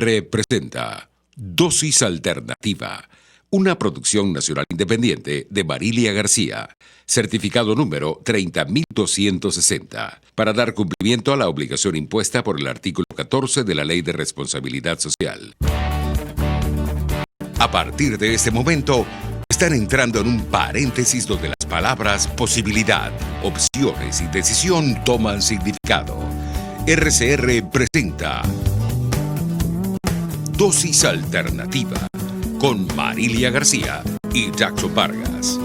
Representa Dosis Alternativa, una producción nacional independiente de Marilia García, certificado número 30.260, para dar cumplimiento a la obligación impuesta por el artículo 14 de la Ley de Responsabilidad Social. A partir de este momento, están entrando en un paréntesis donde las palabras posibilidad, opciones y decisión toman significado. RCR presenta Dosis Alternativa con Marilia García y Jackson Vargas.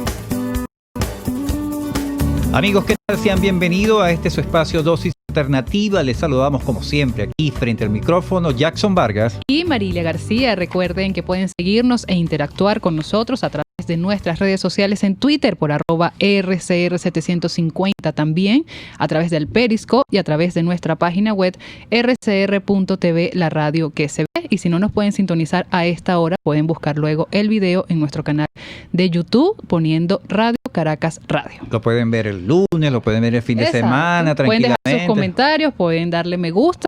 Amigos, ¿qué tal? Sean bienvenidos a este su espacio Dosis Alternativa. Les saludamos como siempre aquí frente al micrófono Jackson Vargas y Marilia García. Recuerden que pueden seguirnos e interactuar con nosotros a través de nuestras redes sociales en Twitter por @RCR750, también a través del Periscope y a través de nuestra página web rcr.tv, la radio que se ve. Y si no nos pueden sintonizar a esta hora, pueden buscar luego el video en nuestro canal de YouTube poniendo Radio Caracas Radio. Lo pueden ver el lunes, lo pueden ver el fin de semana, tranquilamente. Pueden dejar sus comentarios, pueden darle me gusta.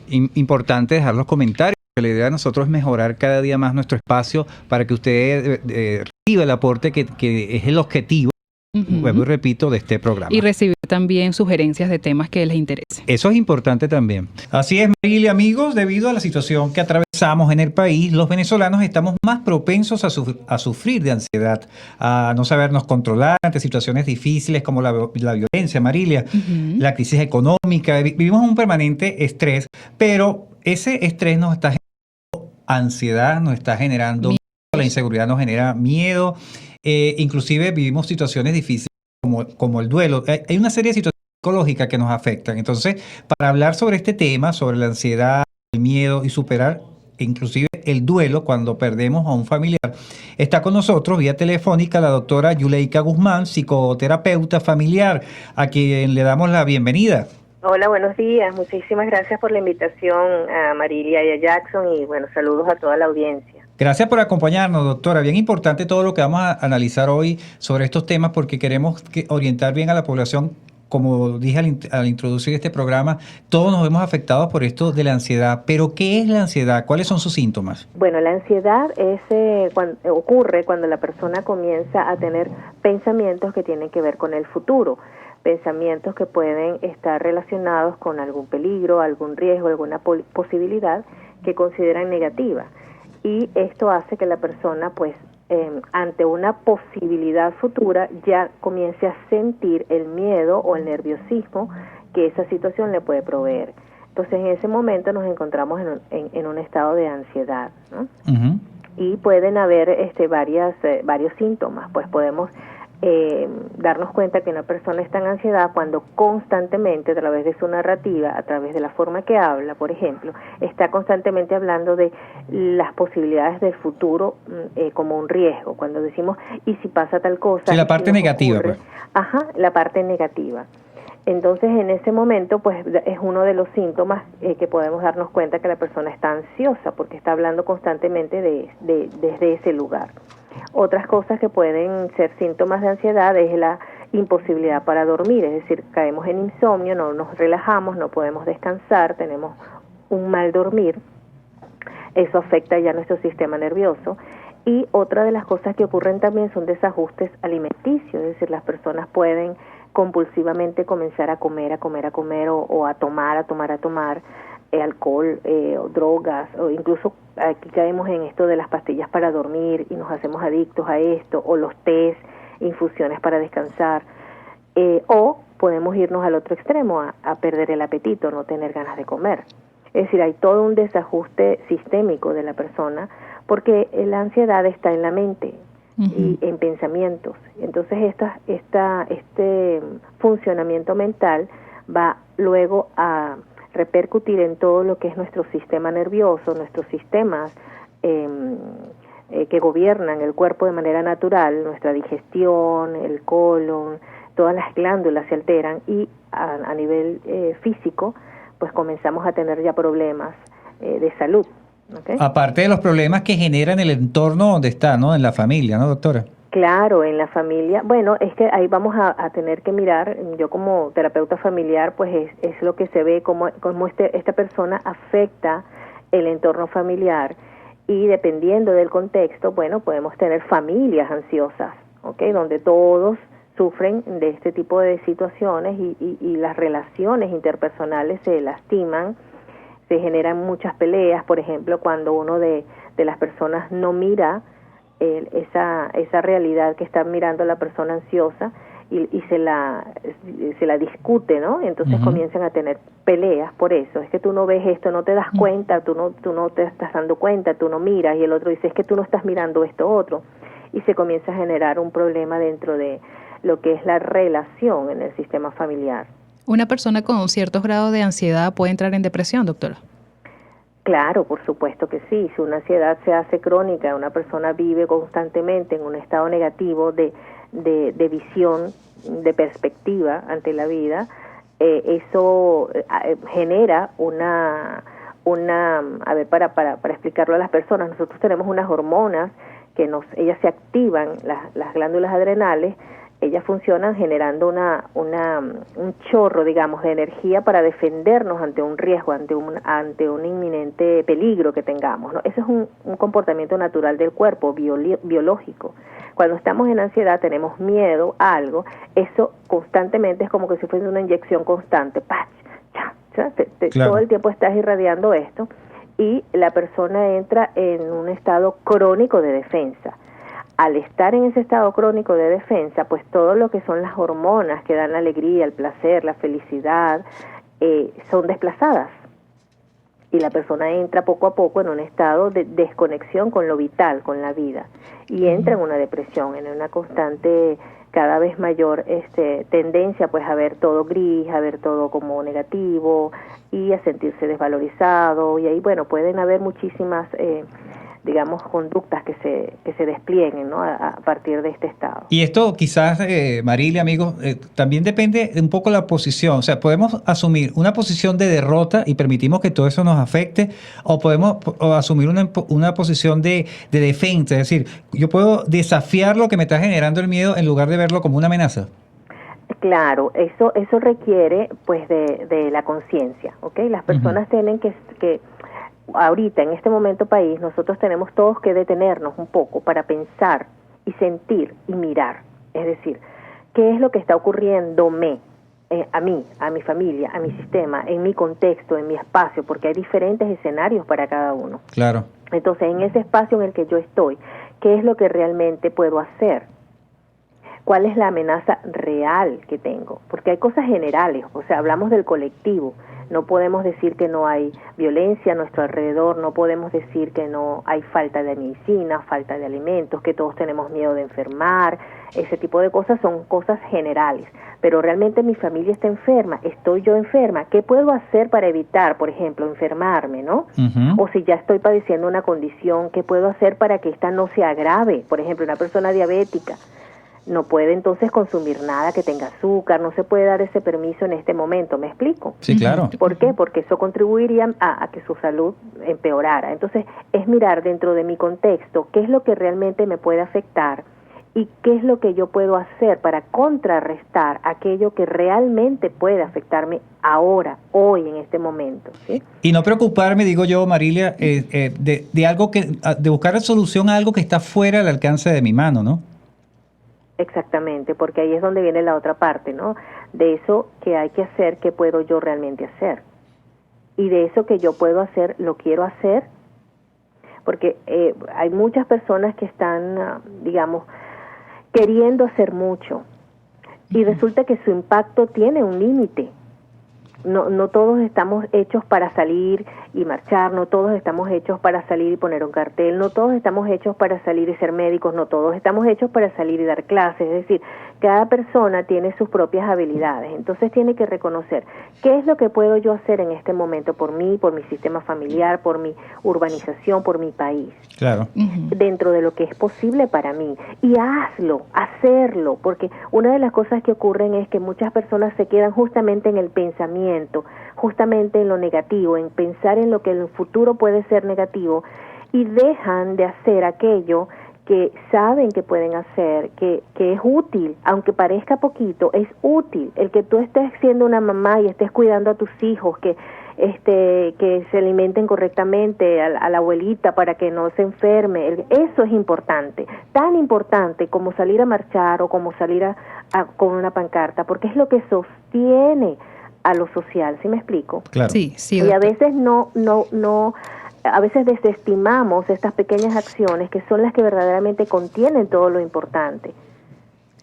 Importante dejar los comentarios. La idea de nosotros es mejorar cada día más nuestro espacio para que usted reciba el aporte que es el objetivo, vuelvo y repito, de este programa. Y recibir también sugerencias de temas que les interesen. Eso es importante también. Así es, Marilia, amigos, debido a la situación que atravesamos en el país, los venezolanos estamos más propensos a sufrir de ansiedad, a no sabernos controlar ante situaciones difíciles como la violencia, Marilia, la crisis económica. Vivimos un permanente estrés, pero ese estrés nos está generando ansiedad, nos está generando miedo. La inseguridad nos genera miedo, inclusive vivimos situaciones difíciles como el duelo. Hay una serie de situaciones psicológicas que nos afectan. Entonces, para hablar sobre este tema, sobre la ansiedad, el miedo y superar inclusive el duelo cuando perdemos a un familiar, está con nosotros vía telefónica la doctora Yuleika Guzmán, psicoterapeuta familiar, a quien le damos la bienvenida. Hola, buenos días. Muchísimas gracias por la invitación a Marilia y a Jackson y bueno, saludos a toda la audiencia. Gracias por acompañarnos, doctora. Bien importante todo lo que vamos a analizar hoy sobre estos temas porque queremos orientar bien a la población. Como dije al introducir este programa, todos nos vemos afectados por esto de la ansiedad. Pero, ¿qué es la ansiedad? ¿Cuáles son sus síntomas? Bueno, la ansiedad ocurre cuando la persona comienza a tener pensamientos que tienen que ver con el futuro. Pensamientos que pueden estar relacionados con algún peligro, algún riesgo, alguna posibilidad que consideran negativa. Y esto hace que la persona, pues, ante una posibilidad futura, ya comience a sentir el miedo o el nerviosismo que esa situación le puede proveer. Entonces, en ese momento nos encontramos en un estado de ansiedad, ¿no? Uh-huh. Y pueden haber varios síntomas, pues podemos darnos cuenta que una persona está en ansiedad cuando constantemente, a través de su narrativa, a través de la forma que habla, por ejemplo, está constantemente hablando de las posibilidades del futuro como un riesgo. Cuando decimos, ¿y si pasa tal cosa? Sí, la parte negativa. Pues. Ajá, la parte negativa. Entonces, en ese momento, pues, es uno de los síntomas que podemos darnos cuenta que la persona está ansiosa, porque está hablando constantemente desde ese lugar. Otras cosas que pueden ser síntomas de ansiedad es la imposibilidad para dormir, es decir, caemos en insomnio, no nos relajamos, no podemos descansar, tenemos un mal dormir, eso afecta ya nuestro sistema nervioso. Y otra de las cosas que ocurren también son desajustes alimenticios, es decir, las personas pueden compulsivamente comenzar a comer o a tomar alcohol o drogas, o incluso aquí caemos en esto de las pastillas para dormir y nos hacemos adictos a esto, o los tés, infusiones para descansar, o podemos irnos al otro extremo, a perder el apetito, no tener ganas de comer. Es decir, hay todo un desajuste sistémico de la persona porque la ansiedad está en la mente y en pensamientos. Entonces este funcionamiento mental va luego a repercutir en todo lo que es nuestro sistema nervioso, nuestros sistemas que gobiernan el cuerpo de manera natural, nuestra digestión, el colon, todas las glándulas se alteran y a nivel físico, pues comenzamos a tener ya problemas de salud. ¿Okay? Aparte de los problemas que generan el entorno donde está, ¿no? En la familia, ¿no, doctora? Claro, en la familia. Bueno, es que ahí vamos a tener que mirar, yo como terapeuta familiar, pues es lo que se ve, cómo esta persona afecta el entorno familiar, y dependiendo del contexto, bueno, podemos tener familias ansiosas, ¿ok? Donde todos sufren de este tipo de situaciones y las relaciones interpersonales se lastiman, se generan muchas peleas, por ejemplo, cuando uno de las personas no mira esa realidad que está mirando la persona ansiosa y se la discute, ¿no? Entonces comienzan a tener peleas por eso. Es que tú no ves esto, no te das cuenta, tú no te estás dando cuenta, tú no miras, y el otro dice, es que tú no estás mirando esto otro. Y se comienza a generar un problema dentro de lo que es la relación en el sistema familiar. ¿Una persona con ciertos grados de ansiedad puede entrar en depresión, doctora? Claro, por supuesto que sí. Si una ansiedad se hace crónica, una persona vive constantemente en un estado negativo de visión, de perspectiva ante la vida, eso genera a ver, para explicarlo a las personas, nosotros tenemos unas hormonas que ellas se activan, las glándulas adrenales, ellas funcionan generando un chorro, digamos, de energía para defendernos ante un riesgo, ante un inminente peligro que tengamos, ¿no? Eso es un comportamiento natural del cuerpo, biológico. Cuando estamos en ansiedad, tenemos miedo a algo, eso constantemente es como que si fuese una inyección constante, ¡pach! Claro. Todo el tiempo estás irradiando esto, y la persona entra en un estado crónico de defensa. Al estar en ese estado crónico de defensa, pues todo lo que son las hormonas que dan la alegría, el placer, la felicidad, son desplazadas. Y la persona entra poco a poco en un estado de desconexión con lo vital, con la vida. Y entra en una depresión, en una constante, cada vez mayor tendencia pues a ver todo gris, a ver todo como negativo y a sentirse desvalorizado. Y ahí, bueno, pueden haber muchísimas digamos, conductas que se desplieguen, ¿no? a partir de este estado. Y esto quizás, Marilia, amigos, también depende de un poco la posición. O sea, podemos asumir una posición de derrota y permitimos que todo eso nos afecte, o podemos asumir una posición de defensa. Es decir, yo puedo desafiar lo que me está generando el miedo en lugar de verlo como una amenaza. Claro, eso requiere pues de la conciencia, ¿ok? Las personas tienen que ahorita, en este momento país, nosotros tenemos todos que detenernos un poco para pensar y sentir y mirar. Es decir, ¿qué es lo que está ocurriéndome a mí, a mi familia, a mi sistema, en mi contexto, en mi espacio? Porque hay diferentes escenarios para cada uno. Claro. Entonces, en ese espacio en el que yo estoy, ¿qué es lo que realmente puedo hacer? ¿Cuál es la amenaza real que tengo? Porque hay cosas generales, o sea, hablamos del colectivo. No podemos decir que no hay violencia a nuestro alrededor, no podemos decir que no hay falta de medicina, falta de alimentos, que todos tenemos miedo de enfermar. Ese tipo de cosas son cosas generales. Pero realmente mi familia está enferma, estoy yo enferma. ¿Qué puedo hacer para evitar, por ejemplo, enfermarme, no? O si ya estoy padeciendo una condición, ¿qué puedo hacer para que esta no se agrave? Por ejemplo, una persona diabética no puede entonces consumir nada que tenga azúcar, no se puede dar ese permiso en este momento, ¿me explico? Sí, claro. ¿Por qué? Porque eso contribuiría a que su salud empeorara. Entonces, es mirar dentro de mi contexto qué es lo que realmente me puede afectar y qué es lo que yo puedo hacer para contrarrestar aquello que realmente puede afectarme ahora, hoy, en este momento, ¿sí? Y no preocuparme, digo yo, Marilia, de algo de buscar solución a algo que está fuera del alcance de mi mano, ¿no? Exactamente, porque ahí es donde viene la otra parte, ¿no? De eso que hay que hacer, ¿qué puedo yo realmente hacer? Y de eso que yo puedo hacer, ¿lo quiero hacer? Porque hay muchas personas que están, digamos, queriendo hacer mucho y resulta que su impacto tiene un límite. No todos estamos hechos para salir y marchar, no todos estamos hechos para salir y poner un cartel, no todos estamos hechos para salir y ser médicos, no todos estamos hechos para salir y dar clases. Es decir, cada persona tiene sus propias habilidades, entonces tiene que reconocer qué es lo que puedo yo hacer en este momento por mí, por mi sistema familiar, por mi urbanización, por mi país. Claro. Dentro de lo que es posible para mí. Y hacerlo, porque una de las cosas que ocurren es que muchas personas se quedan justamente en el pensamiento, justamente en lo negativo, en pensar en lo que en el futuro puede ser negativo, y dejan de hacer aquello que saben que pueden hacer, que es útil, aunque parezca poquito, es útil. El que tú estés siendo una mamá y estés cuidando a tus hijos, que que se alimenten correctamente a la abuelita para que no se enferme. Eso es importante, tan importante como salir a marchar o como salir con una pancarta, porque es lo que sostiene a lo social, ¿sí me explico? Claro. Sí, sí. Y a veces a veces desestimamos estas pequeñas acciones que son las que verdaderamente contienen todo lo importante.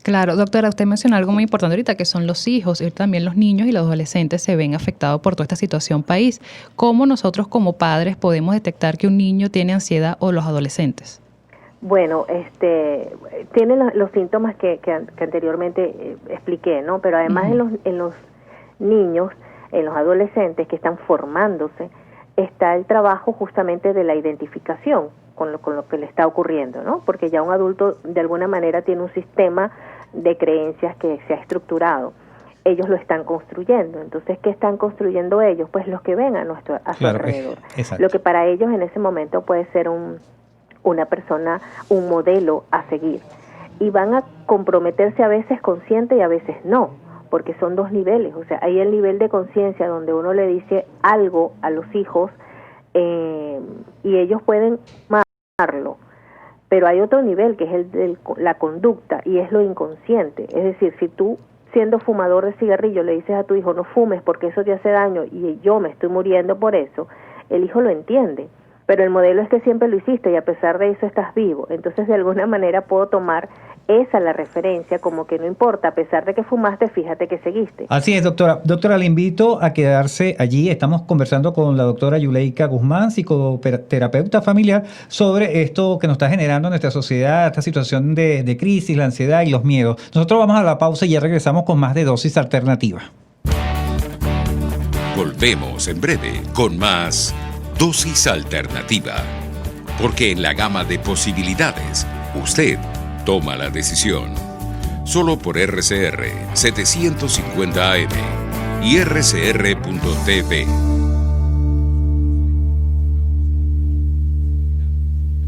Claro, doctora, usted mencionó algo muy importante ahorita, que son los hijos, y también los niños y los adolescentes se ven afectados por toda esta situación país. ¿Cómo nosotros como padres podemos detectar que un niño tiene ansiedad o los adolescentes? Bueno, tienen los síntomas que anteriormente expliqué, ¿no? Pero además en los niños, en los adolescentes que están formándose, está el trabajo justamente de la identificación con lo que le está ocurriendo, ¿no? Porque ya un adulto de alguna manera tiene un sistema de creencias que se ha estructurado. Ellos lo están construyendo. Entonces, ¿qué están construyendo ellos? Pues los que ven a su alrededor. Exacto. Lo que para ellos en ese momento puede ser una persona, un modelo a seguir. Y van a comprometerse a veces consciente y a veces no, porque son dos niveles. O sea, hay el nivel de conciencia donde uno le dice algo a los hijos y ellos pueden amarlo, pero hay otro nivel que es el de la conducta y es lo inconsciente. Es decir, si tú siendo fumador de cigarrillo le dices a tu hijo no fumes porque eso te hace daño y yo me estoy muriendo por eso, el hijo lo entiende, pero el modelo es que siempre lo hiciste y a pesar de eso estás vivo. Entonces de alguna manera puedo tomar esa la referencia, como que no importa, a pesar de que fumaste, fíjate que seguiste. Así es, doctora. Doctora, le invito a quedarse allí. Estamos conversando con la doctora Yuleika Guzmán, psicoterapeuta familiar, sobre esto que nos está generando en nuestra sociedad, esta situación de crisis, la ansiedad y los miedos. Nosotros vamos a la pausa y ya regresamos con más de Dosis Alternativa. Volvemos en breve con más Dosis Alternativa. Porque en la gama de posibilidades, usted toma la decisión. Solo por RCR 750 AM y rcr.tv.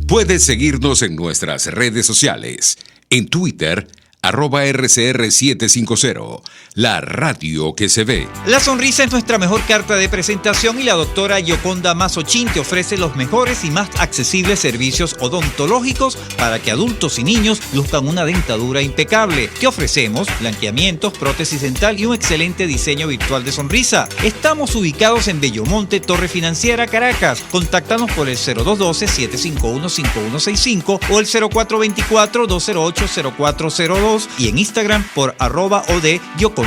Puedes seguirnos en nuestras redes sociales. En Twitter, @RCR750, la radio que se ve. La sonrisa es nuestra mejor carta de presentación y la doctora Yoconda Mazzochín te ofrece los mejores y más accesibles servicios odontológicos para que adultos y niños luzcan una dentadura impecable. Te ofrecemos blanqueamientos, prótesis dental y un excelente diseño virtual de sonrisa. Estamos ubicados en Bellomonte, Torre Financiera, Caracas. Contáctanos por el 0212-751-5165 o el 0424-208-0402 y en Instagram por @OD-YocondaM.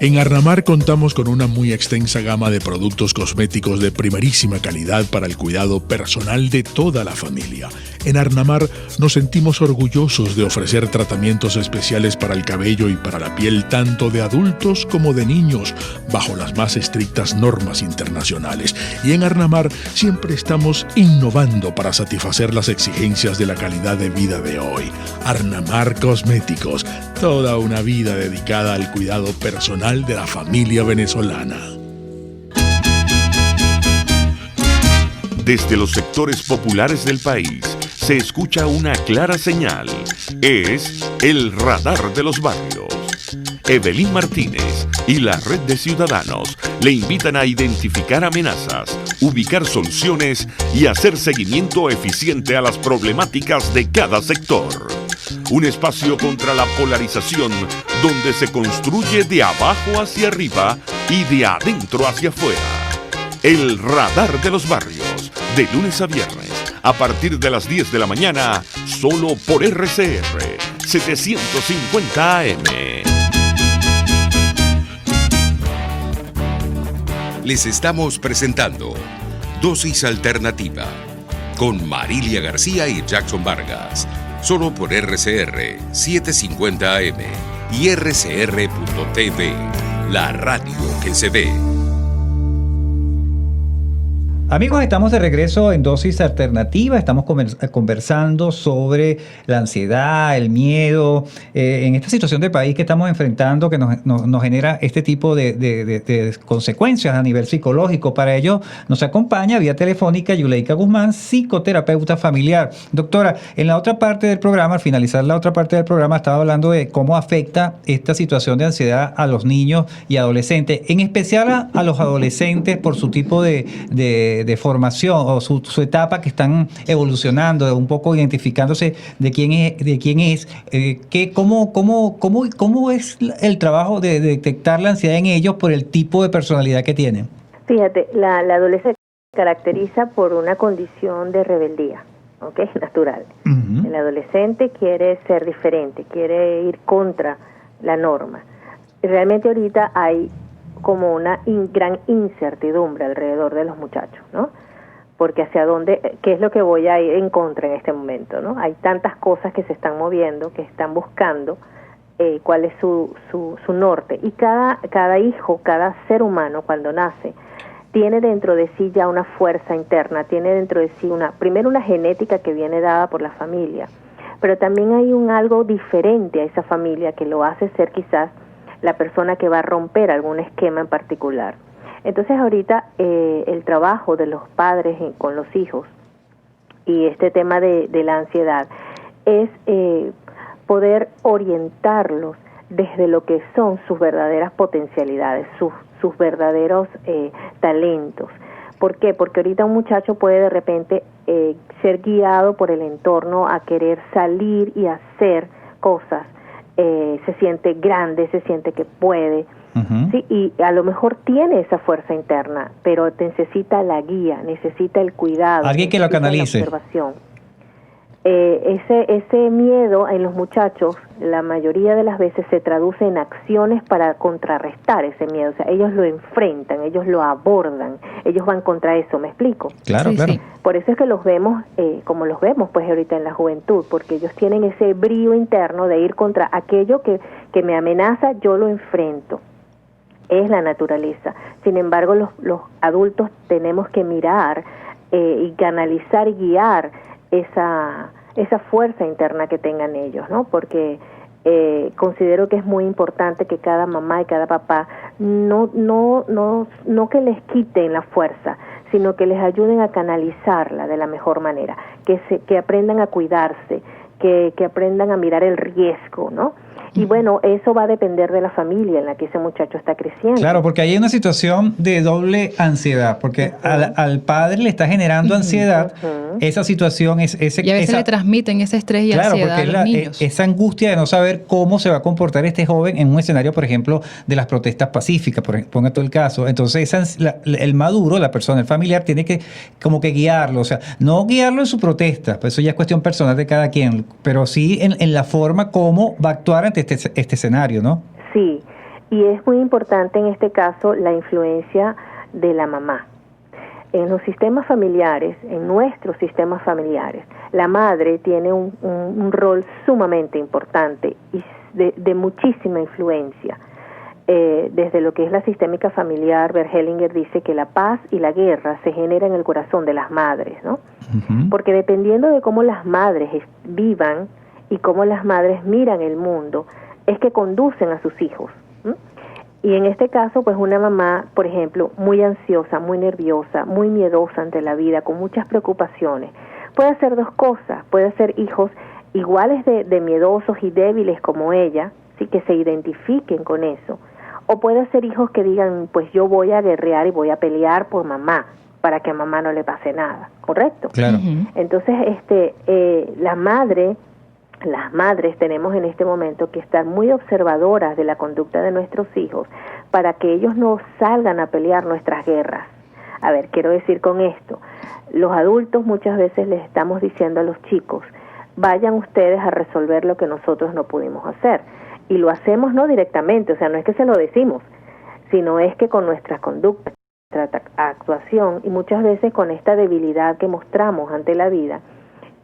En Arnamar contamos con una muy extensa gama de productos cosméticos de primerísima calidad para el cuidado personal de toda la familia. En Arnamar nos sentimos orgullosos de ofrecer tratamientos especiales para el cabello y para la piel tanto de adultos como de niños, bajo las más estrictas normas internacionales. Y en Arnamar siempre estamos innovando para satisfacer las exigencias de la calidad de vida de hoy. Arnamar Cosméticos, toda una vida dedicada al cuidado personal de la familia venezolana. Desde los sectores populares del país se escucha una clara señal. Es el radar de los barrios. Evelyn Martínez y la Red de Ciudadanos le invitan a identificar amenazas, ubicar soluciones y hacer seguimiento eficiente a las problemáticas de cada sector. Un espacio contra la polarización donde se construye de abajo hacia arriba y de adentro hacia afuera. El radar de los barrios, de lunes a viernes, a partir de las 10 de la mañana, solo por RCR 750 AM. Les estamos presentando Dosis Alternativa con Marilia García y Jackson Vargas, solo por RCR 750 AM y rcr.tv, la radio que se ve. Amigos, estamos de regreso en Dosis Alternativa. Estamos conversando sobre la ansiedad, el miedo, en esta situación de país que estamos enfrentando, que nos genera este tipo de consecuencias a nivel psicológico. Para ello nos acompaña vía telefónica Yuleika Guzmán, psicoterapeuta familiar. Doctora, en la otra parte del programa, al finalizar la otra parte del programa, estaba hablando de cómo afecta esta situación de ansiedad a los niños y adolescentes, en especial a los adolescentes por su tipo de formación o su etapa que están evolucionando, un poco identificándose de quién es, cómo es el trabajo de detectar la ansiedad en ellos por el tipo de personalidad que tienen. Fíjate, la adolescencia se caracteriza por una condición de rebeldía, ¿ok? Natural. Uh-huh. El adolescente quiere ser diferente, quiere ir contra la norma. Realmente ahorita hay como una gran incertidumbre alrededor de los muchachos, ¿no? Porque hacia dónde, qué es lo que voy a ir en contra en este momento, ¿no? Hay tantas cosas que se están moviendo, que están buscando cuál es su norte. Y cada hijo, cada ser humano cuando nace, tiene dentro de sí ya una fuerza interna, tiene dentro de sí primero una genética que viene dada por la familia, pero también hay algo diferente a esa familia que lo hace ser quizás la persona que va a romper algún esquema en particular. Entonces ahorita el trabajo de los padres con los hijos y este tema de la ansiedad es poder orientarlos desde lo que son sus verdaderas potencialidades, sus verdaderos talentos. ¿Por qué? Porque ahorita un muchacho puede de repente ser guiado por el entorno a querer salir y hacer cosas. Se siente grande, se siente que puede, uh-huh. ¿Sí? Y a lo mejor tiene esa fuerza interna, pero necesita la guía, necesita el cuidado, alguien que lo canalice. La observación. Ese miedo en los muchachos, la mayoría de las veces se traduce en acciones para contrarrestar ese miedo. O sea, ellos lo enfrentan, ellos lo abordan, ellos van contra eso, ¿me explico? Claro, sí, claro. Sí. Por eso es que los vemos como los vemos pues ahorita en la juventud, porque ellos tienen ese brío interno de ir contra aquello que me amenaza, yo lo enfrento. Es la naturaleza. Sin embargo, los adultos tenemos que mirar y canalizar y guiar esa fuerza interna que tengan ellos, ¿no? Porque considero que es muy importante que cada mamá y cada papá no que les quiten la fuerza, sino que les ayuden a canalizarla de la mejor manera, que aprendan a cuidarse, que aprendan a mirar el riesgo, ¿no? Y bueno, eso va a depender de la familia en la que ese muchacho está creciendo. Claro, porque hay una situación de doble ansiedad, porque uh-huh. al padre le está generando ansiedad, uh-huh. esa situación y a veces le transmiten ese estrés y ansiedad a los niños. Esa angustia de no saber cómo se va a comportar este joven en un escenario, por ejemplo, de las protestas pacíficas, ponga todo el caso. Entonces, el maduro, la persona, el familiar, tiene que como que guiarlo, o sea, no guiarlo en su protesta, pues eso ya es cuestión personal de cada quien, pero sí en la forma como va a actuar ante este escenario, ¿no? Sí, y es muy importante en este caso la influencia de la mamá. En los sistemas familiares, en nuestros sistemas familiares, la madre tiene un rol sumamente importante y de muchísima influencia. Desde lo que es la sistémica familiar, Bert Hellinger dice que la paz y la guerra se generan en el corazón de las madres, ¿no? Uh-huh. Porque dependiendo de cómo las madres vivan y cómo las madres miran el mundo, es que conducen a sus hijos. Y en este caso, pues una mamá, por ejemplo, muy ansiosa, muy nerviosa, muy miedosa ante la vida, con muchas preocupaciones, puede hacer dos cosas. Puede ser hijos iguales de miedosos y débiles como ella, ¿sí? Que se identifiquen con eso. O puede ser hijos que digan, pues yo voy a guerrear y voy a pelear por mamá, para que a mamá no le pase nada, ¿correcto? Claro. Uh-huh. Entonces, las madres tenemos en este momento que estar muy observadoras de la conducta de nuestros hijos para que ellos no salgan a pelear nuestras guerras. A ver, quiero decir con esto, los adultos muchas veces les estamos diciendo a los chicos, vayan ustedes a resolver lo que nosotros no pudimos hacer. Y lo hacemos no directamente, o sea, no es que se lo decimos, sino es que con nuestras conductas, nuestra actuación y muchas veces con esta debilidad que mostramos ante la vida,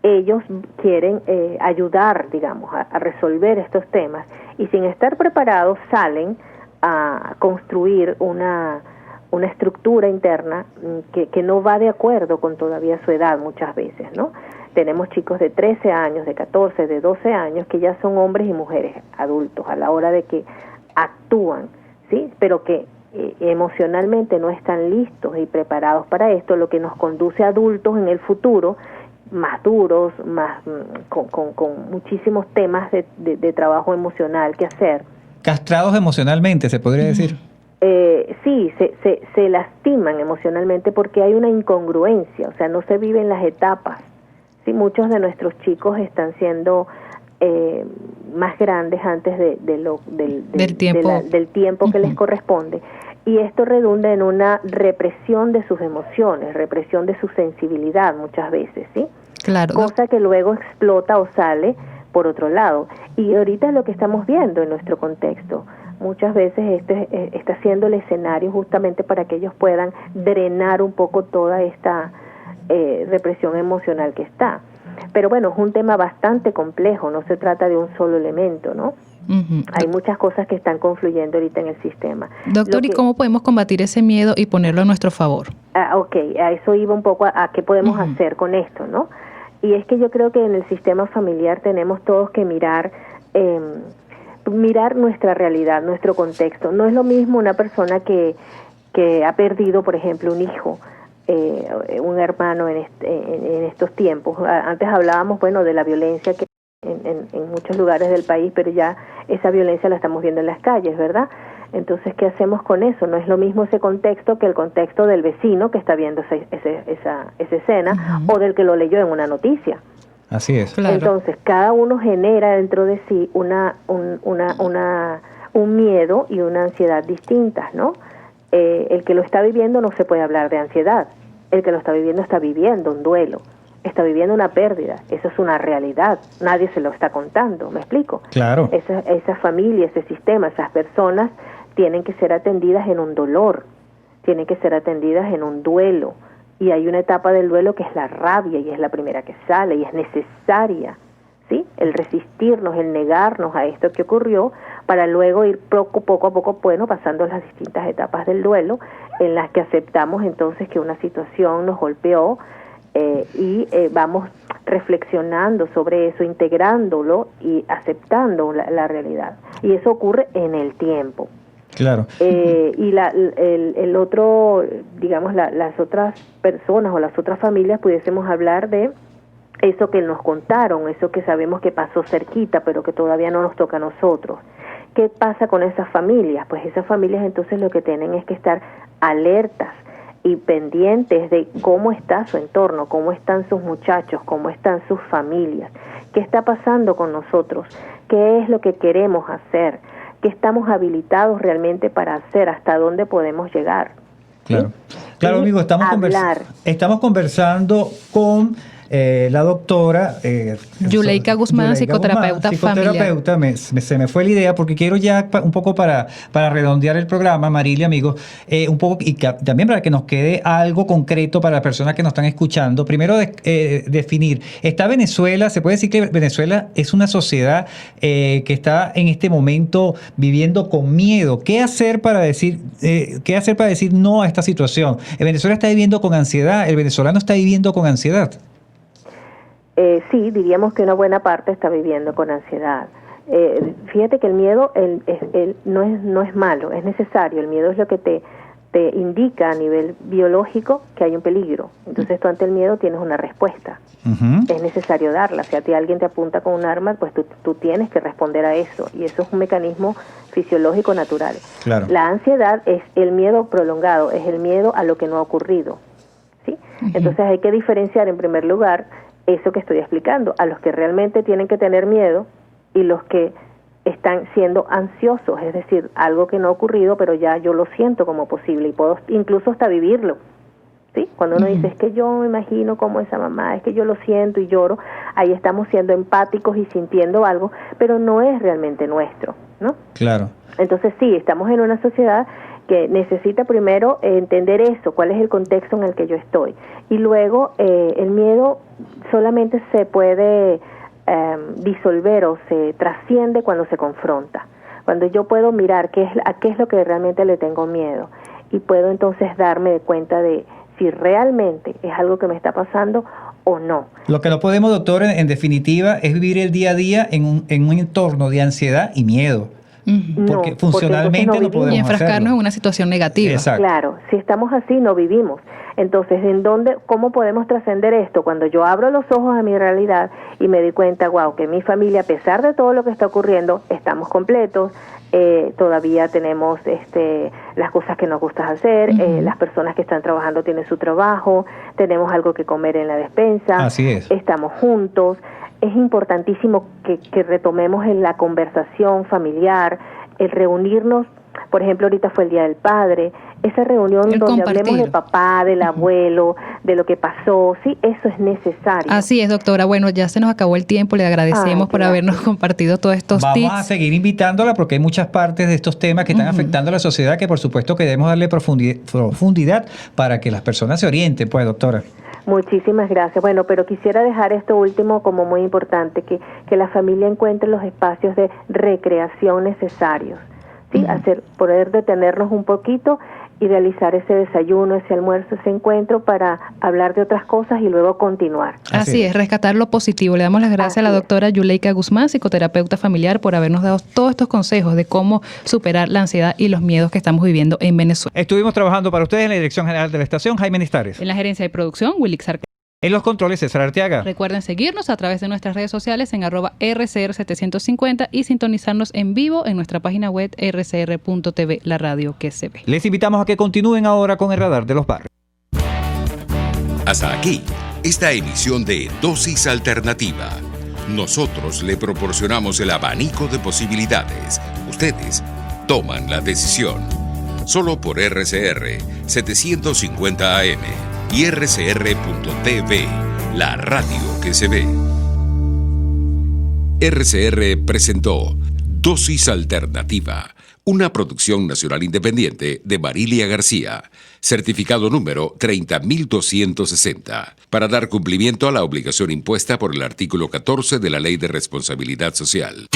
ellos quieren ayudar, digamos, a resolver estos temas y sin estar preparados salen a construir una una estructura interna que no va de acuerdo con todavía su edad muchas veces, ¿no? Tenemos chicos de 13 años, de 14, de 12 años, que ya son hombres y mujeres adultos a la hora de que actúan, ¿sí? Pero que emocionalmente no están listos y preparados para esto, lo que nos conduce a adultos en el futuro más duros, más con muchísimos temas de trabajo emocional que hacer. Castrados emocionalmente, se podría decir. Sí, se lastiman emocionalmente porque hay una incongruencia, o sea, no se viven las etapas. Sí, muchos de nuestros chicos están siendo más grandes antes del tiempo que les corresponde, y esto redunda en una represión de sus emociones, represión de su sensibilidad muchas veces, ¿sí? Claro. Cosa que luego explota o sale por otro lado. Y ahorita es lo que estamos viendo en nuestro contexto. Muchas veces está siendo el escenario justamente para que ellos puedan drenar un poco toda esta represión emocional que está. Pero bueno, es un tema bastante complejo, no se trata de un solo elemento, ¿no? Uh-huh. Hay muchas cosas que están confluyendo ahorita en el sistema. Doctor, ¿y cómo podemos combatir ese miedo y ponerlo a nuestro favor? Ok, a eso iba un poco a qué podemos hacer con esto, ¿no? Y es que yo creo que en el sistema familiar tenemos todos que mirar nuestra realidad, nuestro contexto. No es lo mismo una persona que ha perdido, por ejemplo, un hijo, un hermano en estos tiempos. Antes hablábamos, bueno, de la violencia que en muchos lugares del país, pero ya esa violencia la estamos viendo en las calles, ¿verdad? Entonces, ¿qué hacemos con eso? No es lo mismo ese contexto que el contexto del vecino que está viendo esa escena, uh-huh, o del que lo leyó en una noticia. Así es. Claro. Entonces, cada uno genera dentro de sí un miedo y una ansiedad distintas, ¿no? El que lo está viviendo no se puede hablar de ansiedad. El que lo está viviendo un duelo, está viviendo una pérdida. Eso es una realidad. Nadie se lo está contando, ¿me explico? Claro. Esa familia, ese sistema, esas personas tienen que ser atendidas en un dolor, tienen que ser atendidas en un duelo. Y hay una etapa del duelo que es la rabia, y es la primera que sale, y es necesaria, ¿sí? El resistirnos, el negarnos a esto que ocurrió, para luego ir poco a poco, bueno, pasando las distintas etapas del duelo, en las que aceptamos entonces que una situación nos golpeó, y vamos reflexionando sobre eso, integrándolo y aceptando la realidad. Y eso ocurre en el tiempo. Claro. Y el otro, digamos, las otras personas o las otras familias pudiésemos hablar de eso que nos contaron, eso que sabemos que pasó cerquita, pero que todavía no nos toca a nosotros. ¿Qué pasa con esas familias? Pues esas familias entonces lo que tienen es que estar alertas y pendientes de cómo está su entorno, cómo están sus muchachos, cómo están sus familias, qué está pasando con nosotros, qué es lo que queremos hacer, qué estamos habilitados realmente para hacer, hasta dónde podemos llegar. Claro, ¿sí? Claro, amigo, estamos conversando con la doctora Yuleika Guzmán, psicoterapeuta familiar. Se me fue la idea porque quiero ya un poco para redondear el programa, Marilia, amigos, un poco y también para que nos quede algo concreto para las personas que nos están escuchando. Primero, definir, ¿está Venezuela? ¿Se puede decir que Venezuela es una sociedad que está en este momento viviendo con miedo? ¿Qué hacer para decir no a esta situación? Venezuela está viviendo con ansiedad, el venezolano está viviendo con ansiedad. Sí, diríamos que una buena parte está viviendo con ansiedad. Fíjate que el miedo no es malo, es necesario. El miedo es lo que te indica a nivel biológico que hay un peligro. Entonces tú ante el miedo tienes una respuesta. Uh-huh. Es necesario darla. Si a ti alguien te apunta con un arma, pues tú tienes que responder a eso. Y eso es un mecanismo fisiológico natural. Claro. La ansiedad es el miedo prolongado, es el miedo a lo que no ha ocurrido. ¿Sí? Uh-huh. Entonces hay que diferenciar en primer lugar eso que estoy explicando, a los que realmente tienen que tener miedo y los que están siendo ansiosos, es decir, algo que no ha ocurrido, pero ya yo lo siento como posible y puedo incluso hasta vivirlo. ¿Sí? Cuando uno dice, es que yo me imagino como esa mamá, es que yo lo siento y lloro, ahí estamos siendo empáticos y sintiendo algo, pero no es realmente nuestro, ¿no? Claro. Entonces sí, estamos en una sociedad que necesita primero entender eso, cuál es el contexto en el que yo estoy. Y luego el miedo solamente se puede disolver o se trasciende cuando se confronta. Cuando yo puedo mirar a qué es lo que realmente le tengo miedo y puedo entonces darme cuenta de si realmente es algo que me está pasando o no. Lo que no podemos, doctor, en definitiva, es vivir el día a día en un entorno de ansiedad y miedo. Porque funcionalmente no podemos y enfrascarnos hacerlo. en una situación negativa. Exacto. Claro, si estamos así no vivimos. Entonces, ¿cómo podemos trascender esto? Cuando yo abro los ojos a mi realidad y me doy cuenta, wow, que mi familia, a pesar de todo lo que está ocurriendo, estamos completos, todavía tenemos las cosas que nos gusta hacer, las personas que están trabajando tienen su trabajo, tenemos algo que comer en la despensa, Así es. estamos juntos. Es importantísimo que retomemos en la conversación familiar, el reunirnos. Por ejemplo, ahorita fue el Día del Padre, esa reunión El donde compartir. hablemos de papá, del abuelo, de lo que pasó, sí, eso es necesario. Así es, doctora. Bueno, ya se nos acabó el tiempo. Le agradecemos por habernos compartido todos estos tips. Vamos a seguir invitándola porque hay muchas partes de estos temas que están afectando a la sociedad que por supuesto que debemos darle profundidad para que las personas se orienten, pues, doctora. Muchísimas gracias. Bueno, pero quisiera dejar esto último como muy importante, que la familia encuentre los espacios de recreación necesarios, ¿sí? Poder detenernos un poquito y realizar ese desayuno, ese almuerzo, ese encuentro para hablar de otras cosas y luego continuar. Así es, rescatar lo positivo. Le damos las gracias a la doctora Yuleika Guzmán, psicoterapeuta familiar, por habernos dado todos estos consejos de cómo superar la ansiedad y los miedos que estamos viviendo en Venezuela. Estuvimos trabajando para ustedes en la Dirección General de la Estación, Jaime Nistares. En la gerencia de producción, Wilix Arca. En los controles, César Arteaga. Recuerden seguirnos a través de nuestras redes sociales en @RCR750 y sintonizarnos en vivo en nuestra página web rcr.tv, la radio que se ve. Les invitamos a que continúen ahora con el Radar de los Barrios. Hasta aquí, esta emisión de Dosis Alternativa. Nosotros le proporcionamos el abanico de posibilidades. Ustedes toman la decisión. Solo por RCR 750 AM y rcr.tv, la radio que se ve. RCR presentó Dosis Alternativa, una producción nacional independiente de Marilia García, certificado número 30260, para dar cumplimiento a la obligación impuesta por el artículo 14 de la Ley de Responsabilidad Social.